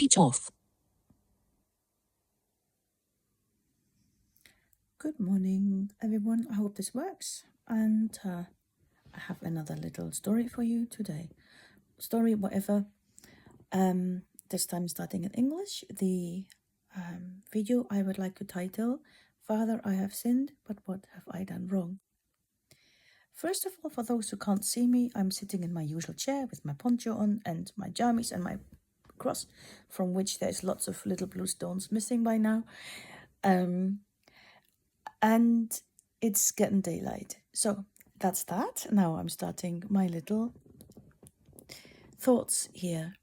Speech off. Good morning, everyone. I hope this works. And I have another little story for you today. Story, whatever. This time starting in English. The video I would like to title, Father, I have sinned, but what have I done wrong? First of all, for those who can't see me, I'm sitting in my usual chair with my poncho on and my jammies and my cross, from which there's lots of little blue stones missing by now. And it's getting daylight. So that's that. Now I'm starting my little thoughts here.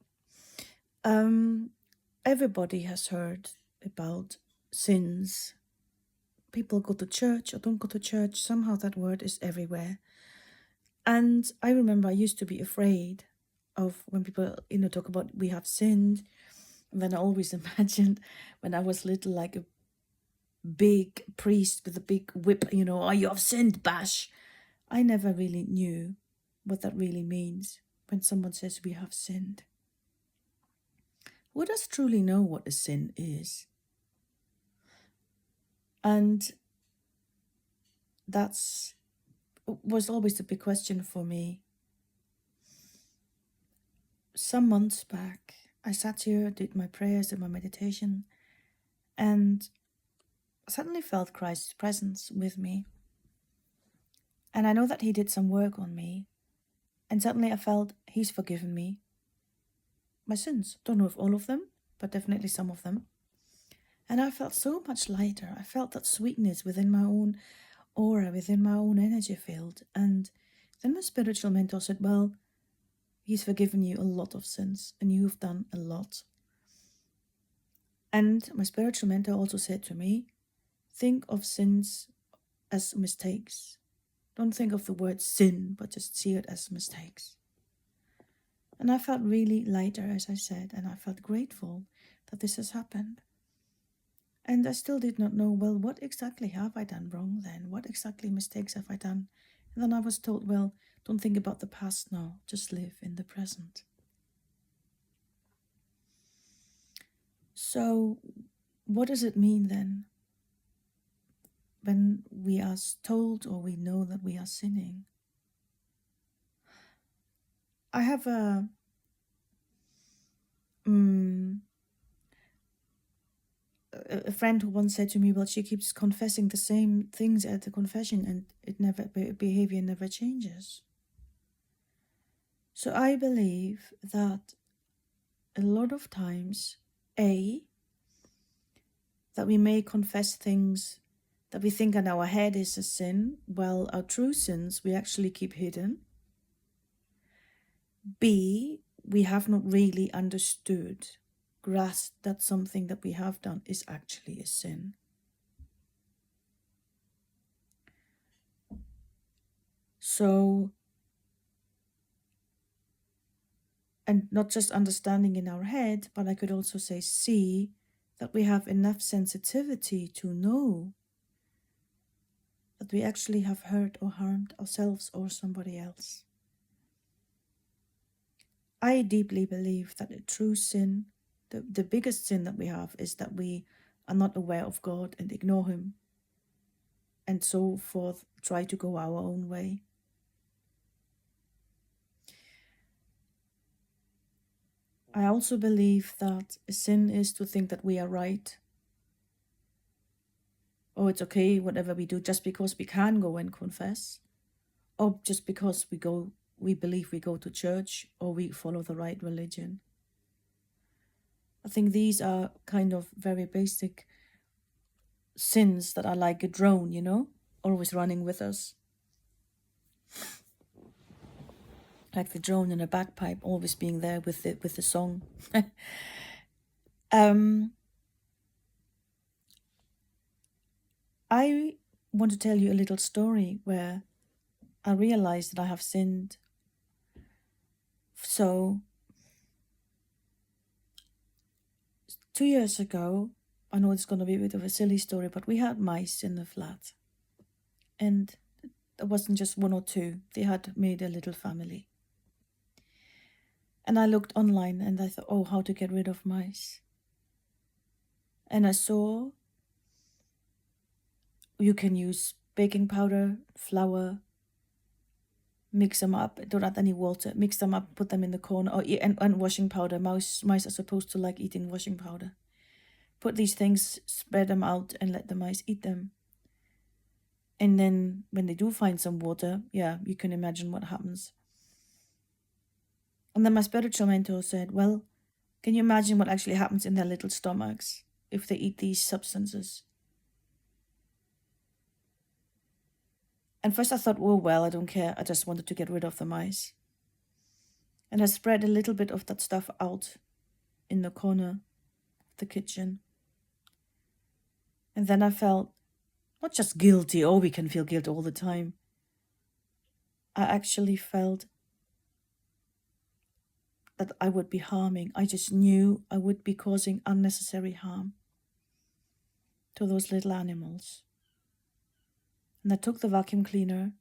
Everybody has heard about sins. People go to church or don't go to church. Somehow that word is everywhere. And I remember I used to be afraid of when people, talk about we have sinned. And then I always imagined when I was little, like a big priest with a big whip, oh, you have sinned, bash. I never really knew what that really means when someone says we have sinned. Who does truly know what a sin is? And that's was always the big question for me. Some months back, I sat here, did my prayers, did my meditation, and suddenly felt Christ's presence with me. And I know that he did some work on me. And suddenly I felt he's forgiven me my sins. Don't know if all of them, but definitely some of them. And I felt so much lighter. I felt that sweetness within my own aura, within my own energy field. And then my spiritual mentor said, well, he's forgiven you a lot of sins and you've done a lot. And my spiritual mentor also said to me, think of sins as mistakes. Don't think of the word sin, but just see it as mistakes. And I felt really lighter, as I said, and I felt grateful that this has happened. And I still did not know, well, what exactly have I done wrong then? What exactly mistakes have I done? And then I was told, well, don't think about the past now, just live in the present. So what does it mean then when we are told or we know that we are sinning? I have a friend who once said to me, well, she keeps confessing the same things at the confession and behavior never changes. So I believe that a lot of times, that we may confess things that we think in our head is a sin, while our true sins we actually keep hidden. B, we have not really understood, grasped that something that we have done is actually a sin. So, and not just understanding in our head, but I could also say C, that we have enough sensitivity to know that we actually have hurt or harmed ourselves or somebody else. I deeply believe that a true sin, the biggest sin that we have, is that we are not aware of God and ignore him, and so forth, try to go our own way. I also believe that a sin is to think that we are right. Oh, it's okay, whatever we do, just because we can go and confess, or just because we believe we go to church, or we follow the right religion. I think these are kind of very basic sins that are like a drone, always running with us. Like the drone in a bagpipe, always being there with the song. I want to tell you a little story where I realized that I have sinned. So 2 years ago, I know it's going to be a bit of a silly story, but we had mice in the flat. And it wasn't just one or two. They had made a little family. And I looked online and I thought, oh, how to get rid of mice. And I saw you can use baking powder, flour, mix them up, don't add any water, mix them up, put them in the corner, and washing powder. Mice are supposed to like eating washing powder. Put these things, spread them out, and let the mice eat them. And then when they do find some water, yeah, you can imagine what happens. And then my spiritual mentor said, well, can you imagine what actually happens in their little stomachs if they eat these substances? And first I thought, oh, well, I don't care. I just wanted to get rid of the mice. And I spread a little bit of that stuff out in the corner of the kitchen. And then I felt not just guilty. Oh, we can feel guilt all the time. I actually felt that I would be harming. I just knew I would be causing unnecessary harm to those little animals. And I took the vacuum cleaner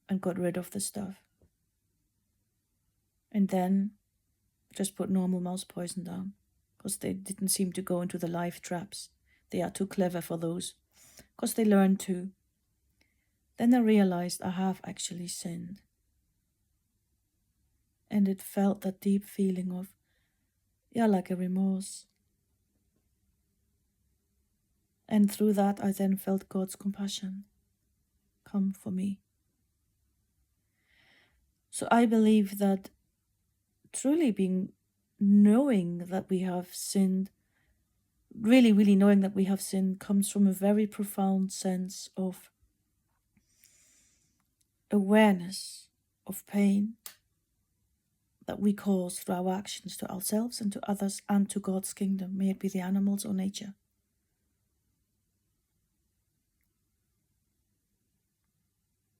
and got rid of the stuff. And then just put normal mouse poison down, because they didn't seem to go into the live traps. They are too clever for those, because they learn to. Then I realized I have actually sinned. And it felt that deep feeling of, yeah, like a remorse. And through that, I then felt God's compassion come for me. So I believe that truly knowing that we have sinned, really, really knowing that we have sinned, comes from a very profound sense of awareness of pain that we cause through our actions to ourselves and to others and to God's kingdom, may it be the animals or nature.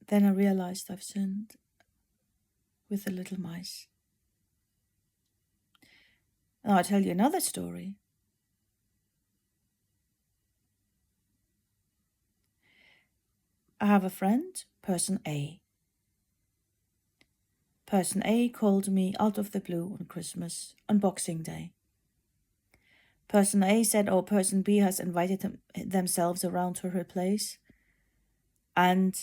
Then I realized I've sinned with the little mice. Now I'll tell you another story. I have a friend, person A. Person A called me out of the blue on Christmas, on Boxing Day. Person A said, oh, person B has invited themselves around to her place. And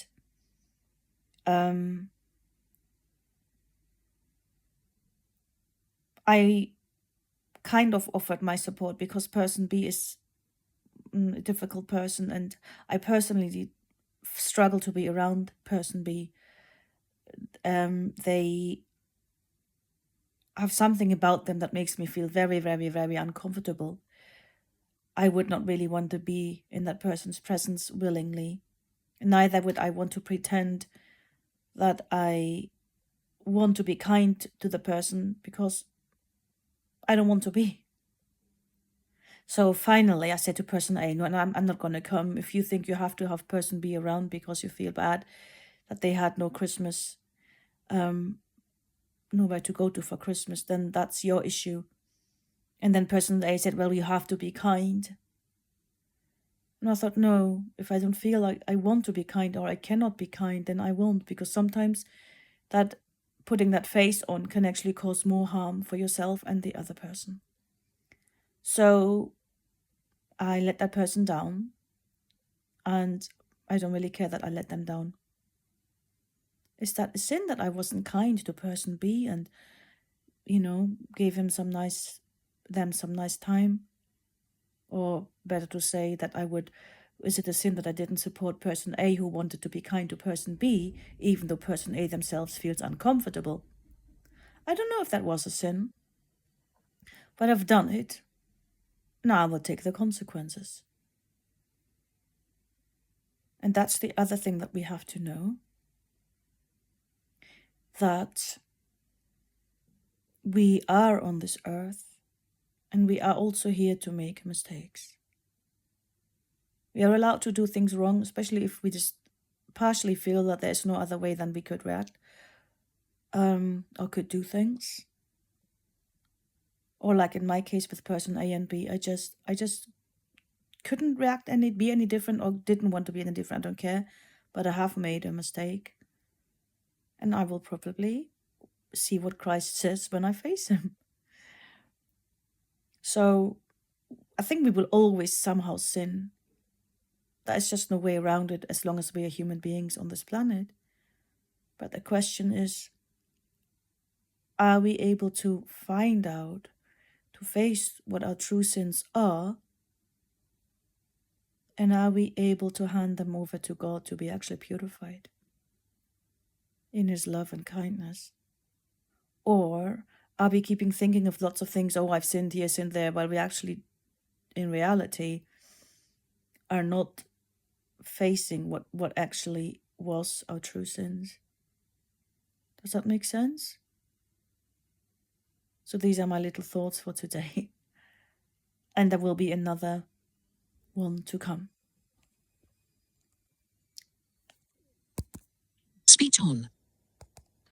I kind of offered my support because person B is a difficult person, and I personally struggle to be around person B. They have something about them that makes me feel very, very, very uncomfortable. I would not really want to be in that person's presence willingly. Neither would I want to pretend that I want to be kind to the person, because I don't want to be. So finally I said to person A, no, I'm not going to come. If you think you have to have person B around because you feel bad that they had no Christmas, nowhere to go to for Christmas, then that's your issue. And then person A said, well, you have to be kind. And I thought, no, if I don't feel like I want to be kind or I cannot be kind, then I won't, because sometimes that putting that face on can actually cause more harm for yourself and the other person. So I let that person down, and I don't really care that I let them down. Is that a sin that I wasn't kind to person B and, gave him some nice time? Or better to say that is it a sin that I didn't support person A who wanted to be kind to person B, even though person A themselves feels uncomfortable? I don't know if that was a sin, but I've done it. Now I will take the consequences. And that's the other thing that we have to know, that we are on this earth and we are also here to make mistakes. We are allowed to do things wrong, especially if we just partially feel that there's no other way than we could react or could do things. Or like in my case with person A and B, I just couldn't react be any different, or didn't want to be any different. I don't care, but I have made a mistake, and I will probably see what Christ says when I face him. So I think we will always somehow sin. There's just no way around it as long as we are human beings on this planet. But the question is, are we able to find out, to face what our true sins are? And are we able to hand them over to God to be actually purified in his love and kindness? Or are we keeping thinking of lots of things, oh, I've sinned here, sinned there, while we actually, in reality, are not facing what actually was our true sins? Does that make sense? So these are my little thoughts for today. And there will be another one to come. Speech on.